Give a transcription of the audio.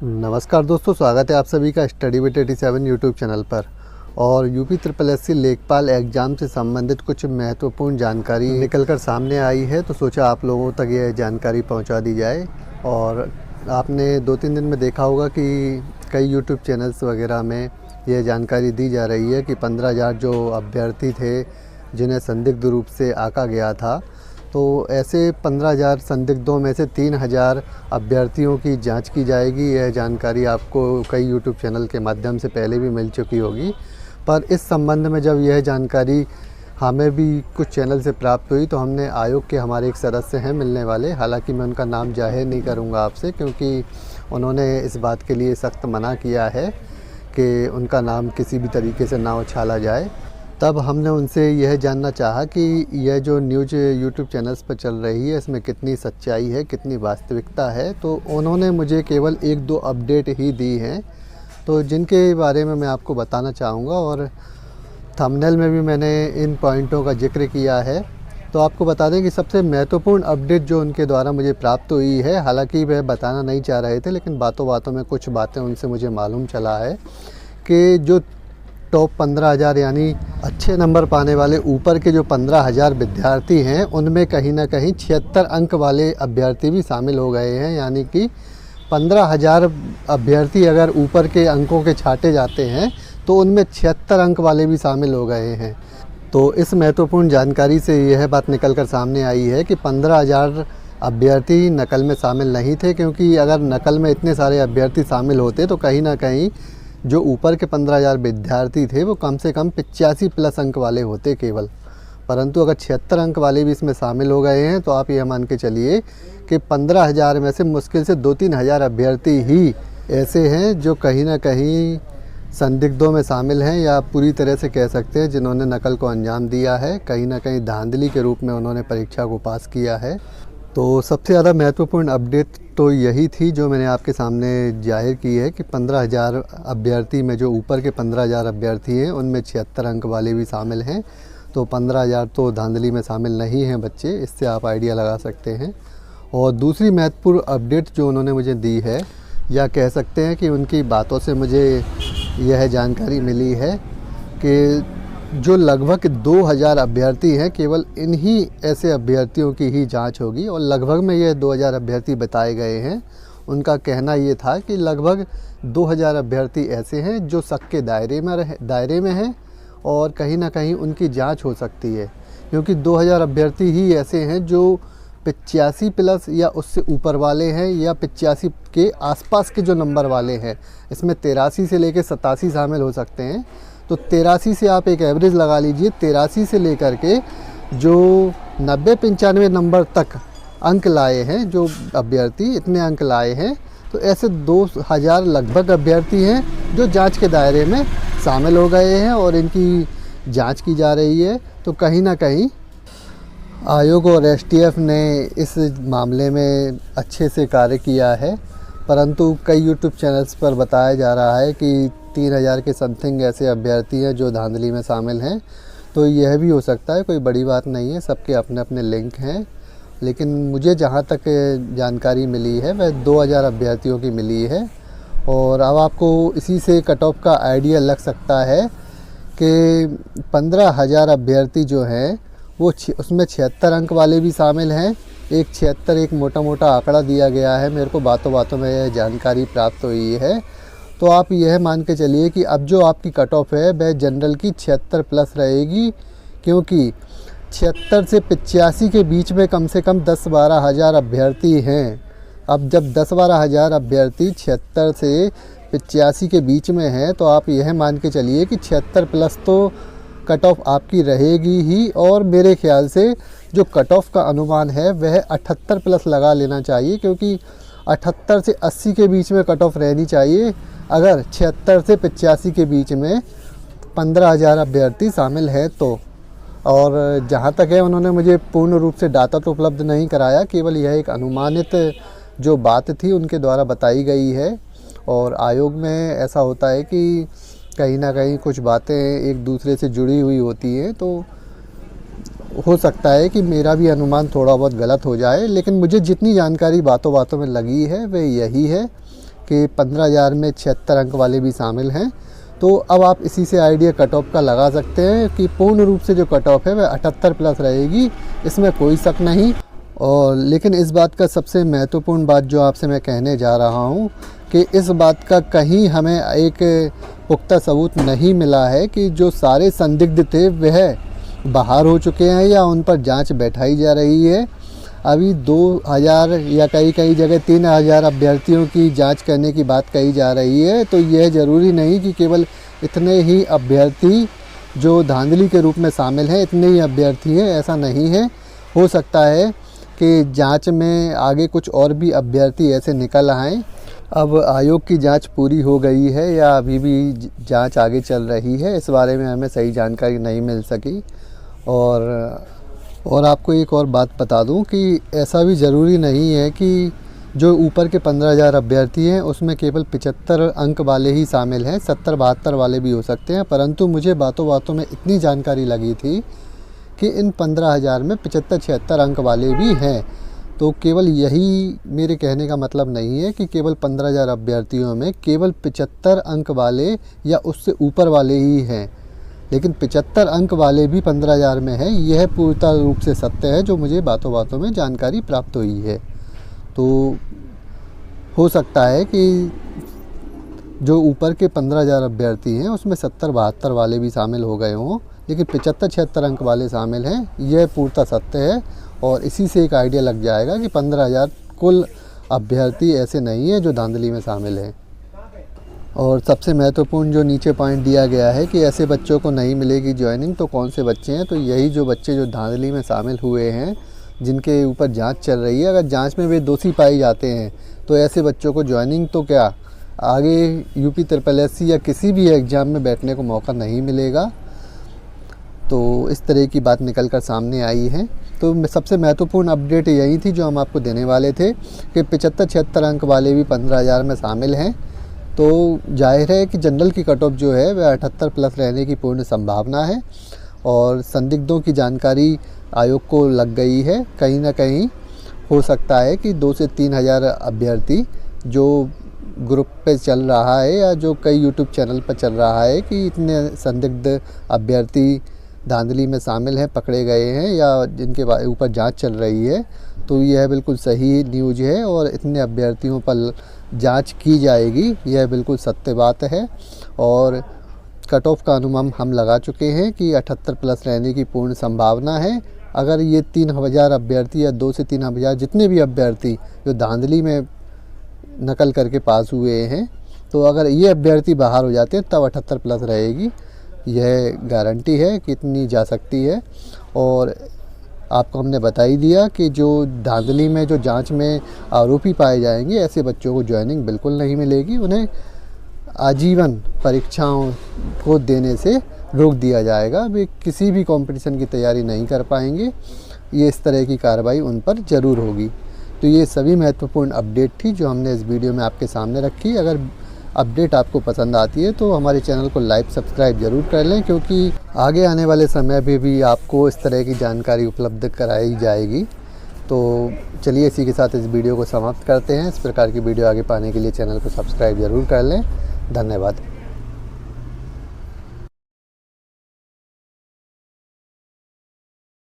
नमस्कार दोस्तों, स्वागत है आप सभी का स्टडी विद 87 यूट्यूब चैनल पर। और यूपी SSC लेखपाल एग्ज़ाम से संबंधित कुछ महत्वपूर्ण जानकारी निकल कर सामने आई है, तो सोचा आप लोगों तक यह जानकारी पहुंचा दी जाए। और आपने 2-3 दिन में देखा होगा कि कई यूट्यूब चैनल्स वगैरह में यह जानकारी दी जा रही है कि 15,000 जो अभ्यर्थी थे जिन्हें संदिग्ध रूप से आंका गया था, तो ऐसे 15,000 संदिग्धों में से 3,000 अभ्यर्थियों की जांच की जाएगी। यह जानकारी आपको कई यूट्यूब चैनल के माध्यम से पहले भी मिल चुकी होगी, पर इस संबंध में जब यह जानकारी हमें भी कुछ चैनल से प्राप्त हुई तो हमने आयोग के हमारे एक सदस्य हैं मिलने वाले, हालांकि मैं उनका नाम जाहिर नहीं करूंगा आपसे, क्योंकि उन्होंने इस बात के लिए सख्त मना किया है कि उनका नाम किसी भी तरीके से ना उछाला जाए। तब हमने उनसे यह जानना चाहा कि यह जो न्यूज़ यूट्यूब चैनल्स पर चल रही है इसमें कितनी सच्चाई है, कितनी वास्तविकता है। तो उन्होंने मुझे केवल 1-2 अपडेट ही दी हैं, तो जिनके बारे में मैं आपको बताना चाहूँगा। और थंबनेल में भी मैंने इन पॉइंटों का जिक्र किया है। तो आपको बता दें कि सबसे महत्वपूर्ण अपडेट जो उनके द्वारा मुझे प्राप्त हुई है, हालांकि वह बताना नहीं चाह रहे थे, लेकिन बातों बातों में कुछ बातें उनसे मुझे मालूम चला है कि जो टॉप 15,000 यानी अच्छे नंबर पाने वाले ऊपर के जो 15,000 विद्यार्थी हैं, उनमें कहीं ना कहीं 76 अंक वाले अभ्यर्थी भी शामिल हो गए हैं। यानी कि 15,000 अभ्यर्थी अगर ऊपर के अंकों के छांटे जाते हैं तो उनमें 76 अंक वाले भी शामिल हो गए हैं। तो इस महत्वपूर्ण जानकारी से यह बात निकल कर सामने आई है कि 15,000 अभ्यर्थी नकल में शामिल नहीं थे, क्योंकि अगर नकल में इतने सारे अभ्यर्थी शामिल होते तो कहीं ना कहीं जो ऊपर के 15,000 विद्यार्थी थे वो कम से कम 85+ अंक वाले होते केवल। परंतु अगर 76 अंक वाले भी इसमें शामिल हो गए हैं तो आप यह मान के चलिए कि 15,000 में से मुश्किल से 2-3 हज़ार अभ्यर्थी ही ऐसे हैं जो कहीं ना कहीं संदिग्धों में शामिल हैं, या पूरी तरह से कह सकते हैं जिन्होंने नकल को अंजाम दिया है। कहीं ना कहीं धांधली के रूप में उन्होंने परीक्षा को पास किया है। तो सबसे ज़्यादा महत्वपूर्ण अपडेट तो यही थी जो मैंने आपके सामने जाहिर की है कि 15,000 अभ्यर्थी में जो ऊपर के 15,000 अभ्यर्थी हैं उनमें 76 अंक वाले भी शामिल हैं। तो 15,000 तो धांधली में शामिल नहीं हैं बच्चे, इससे आप आइडिया लगा सकते हैं। और दूसरी महत्वपूर्ण अपडेट जो उन्होंने मुझे दी है, या कह सकते हैं कि उनकी बातों से मुझे यह जानकारी मिली है कि जो लगभग 2,000 अभ्यर्थी हैं, केवल इन्हीं ऐसे अभ्यर्थियों की ही जांच होगी। और लगभग में ये 2,000 अभ्यर्थी बताए गए हैं। उनका कहना ये था कि लगभग 2,000 अभ्यर्थी ऐसे हैं जो शक के दायरे में हैं और कहीं ना कहीं उनकी जांच हो सकती है, क्योंकि 2,000 अभ्यर्थी ही ऐसे हैं जो 85+ या उससे ऊपर वाले हैं, या 85 के आसपास के जो नंबर वाले हैं। इसमें 83 से लेकर 87 शामिल हो सकते हैं। तो 83 से आप एक एवरेज लगा लीजिए, 83 से लेकर के जो 90-95 नंबर तक अंक लाए हैं जो अभ्यर्थी, इतने अंक लाए हैं, तो ऐसे 2,000 लगभग अभ्यर्थी हैं जो जांच के दायरे में शामिल हो गए हैं और इनकी जांच की जा रही है। तो कहीं ना कहीं आयोग और STF ने इस मामले में अच्छे से कार्य किया है। परंतु कई यूट्यूब चैनल्स पर बताया जा रहा है कि 3,000 के समथिंग ऐसे अभ्यर्थी हैं जो धांधली में शामिल हैं। तो यह भी हो सकता है, कोई बड़ी बात नहीं है, सबके अपने अपने लिंक हैं। लेकिन मुझे जहां तक जानकारी मिली है वह 2,000 अभ्यर्थियों की मिली है। और अब आपको इसी से कट ऑफ का आइडिया लग सकता है कि 15,000 अभ्यर्थी जो हैं वो उसमें 76 अंक वाले भी शामिल हैं। एक 76 एक मोटा मोटा आंकड़ा दिया गया है, मेरे को बातों बातों में यह जानकारी प्राप्त हुई है। तो आप यह मान के चलिए कि अब जो आपकी कट ऑफ है वह जनरल की 76+ रहेगी, क्योंकि 76 से 85 के बीच में कम से कम 10-12 हज़ार अभ्यर्थी हैं। अब जब 10-12 हज़ार अभ्यर्थी 76 से 85 के बीच में हैं, तो आप यह मान के चलिए कि 76+ तो कट ऑफ आपकी रहेगी ही। और मेरे ख्याल से जो कट ऑफ का अनुमान है वह 78+ लगा लेना चाहिए, क्योंकि 78 से 80 के बीच में कट ऑफ रहनी चाहिए अगर 76 से 85 के बीच में 15,000 अभ्यर्थी शामिल हैं तो। और जहाँ तक है, उन्होंने मुझे पूर्ण रूप से डाटा तो उपलब्ध नहीं कराया, केवल यह एक अनुमानित जो बात थी उनके द्वारा बताई गई है। और आयोग में ऐसा होता है कि कहीं ना कहीं कुछ बातें एक दूसरे से जुड़ी हुई होती हैं, तो हो सकता है कि मेरा भी अनुमान थोड़ा बहुत गलत हो जाए। लेकिन मुझे जितनी जानकारी बातों बातों में लगी है वह यही है कि 15,000 में 76 अंक वाले भी शामिल हैं। तो अब आप इसी से आइडिया कट ऑफ का लगा सकते हैं कि पूर्ण रूप से जो कट ऑफ है वह 78 प्लस रहेगी, इसमें कोई शक नहीं। और लेकिन इस बात का सबसे महत्वपूर्ण बात जो आपसे मैं कहने जा रहा हूँ कि इस बात का कहीं हमें एक पुख्ता सबूत नहीं मिला है कि जो सारे संदिग्ध थे वह बाहर हो चुके हैं या उन पर जांच बैठाई जा रही है। अभी 2000 या कई जगह 3000 अभ्यर्थियों की जांच करने की बात कही जा रही है। तो यह ज़रूरी नहीं कि केवल इतने ही अभ्यर्थी जो धांधली के रूप में शामिल हैं इतने ही अभ्यर्थी हैं, ऐसा नहीं है। हो सकता है कि जांच में आगे कुछ और भी अभ्यर्थी ऐसे निकल आएँ। अब आयोग की जांच पूरी हो गई है या अभी भी जांच आगे चल रही है, इस बारे में हमें सही जानकारी नहीं मिल सकी। और आपको एक और बात बता दूं कि ऐसा भी ज़रूरी नहीं है कि जो ऊपर के 15,000 अभ्यर्थी हैं उसमें केवल 75 अंक वाले ही शामिल हैं, 70-72 वाले भी हो सकते हैं। परंतु मुझे बातों बातों में इतनी जानकारी लगी थी कि इन 15,000 में 75-76 अंक वाले भी हैं। तो केवल यही मेरे कहने का मतलब नहीं है कि केवल 15,000 अभ्यर्थियों में केवल 75 अंक वाले या उससे ऊपर वाले ही हैं, लेकिन 75 अंक वाले भी 15,000 में है। यह पूर्ण रूप से सत्य है जो मुझे बातों बातों में जानकारी प्राप्त हुई है। तो हो सकता है कि जो ऊपर के 15,000 अभ्यर्थी हैं उसमें 70-72 वाले भी शामिल हो गए हों, लेकिन 75-76 अंक वाले शामिल हैं, यह पूर्णतः सत्य है। और इसी से एक आइडिया लग जाएगा कि 15,000 कुल अभ्यर्थी ऐसे नहीं हैं जो धांधली में शामिल हैं। और सबसे महत्वपूर्ण जो नीचे पॉइंट दिया गया है कि ऐसे बच्चों को नहीं मिलेगी ज्वाइनिंग, तो कौन से बच्चे हैं? तो यही जो बच्चे जो धांधली में शामिल हुए हैं, जिनके ऊपर जांच चल रही है। अगर जांच में वे दोषी पाए जाते हैं तो ऐसे बच्चों को ज्वाइनिंग तो क्या आगे यूपी SSSC या किसी भी एग्ज़ाम में बैठने को मौका नहीं मिलेगा। तो इस तरह की बात निकल कर सामने आई है। तो सबसे महत्वपूर्ण अपडेट यही थी जो हम आपको देने वाले थे कि 75-76 अंक वाले भी 15,000 में शामिल हैं। तो जाहिर है कि जनरल की कट ऑफ जो है वह 78 प्लस रहने की पूर्ण संभावना है। और संदिग्धों की जानकारी आयोग को लग गई है। कहीं ना कहीं हो सकता है कि 2 से 3 हज़ार अभ्यर्थी जो ग्रुप पे चल रहा है या जो कई यूट्यूब चैनल पर चल रहा है कि इतने संदिग्ध अभ्यर्थी धांधली में शामिल हैं, पकड़े गए हैं या जिनके ऊपर जांच चल रही है, तो यह बिल्कुल सही न्यूज़ है। और इतने अभ्यर्थियों पर जांच की जाएगी, यह बिल्कुल सत्य बात है। और कट ऑफ का अनुमान हम लगा चुके हैं कि 78 प्लस रहने की पूर्ण संभावना है। अगर ये 3,000 अभ्यर्थी या 2 से 3,000 जितने भी अभ्यर्थी जो धांधली में नकल करके पास हुए हैं, तो अगर ये अभ्यर्थी बाहर हो जाते हैं तब 78 प्लस रहेगी। यह गारंटी है कि इतनी जा सकती है। और आपको हमने बता ही दिया कि जो धांधली में जो जांच में आरोपी पाए जाएंगे ऐसे बच्चों को ज्वाइनिंग बिल्कुल नहीं मिलेगी, उन्हें आजीवन परीक्षाओं को देने से रोक दिया जाएगा। वे किसी भी कंपटीशन की तैयारी नहीं कर पाएंगे। ये इस तरह की कार्रवाई उन पर ज़रूर होगी। तो ये सभी महत्वपूर्ण अपडेट थी जो हमने इस वीडियो में आपके सामने रखी। अगर अपडेट आपको पसंद आती है तो हमारे चैनल को लाइक सब्सक्राइब ज़रूर कर लें, क्योंकि आगे आने वाले समय में भी आपको इस तरह की जानकारी उपलब्ध कराई जाएगी। तो चलिए इसी के साथ इस वीडियो को समाप्त करते हैं। इस प्रकार की वीडियो आगे पाने के लिए चैनल को सब्सक्राइब ज़रूर कर लें। धन्यवाद।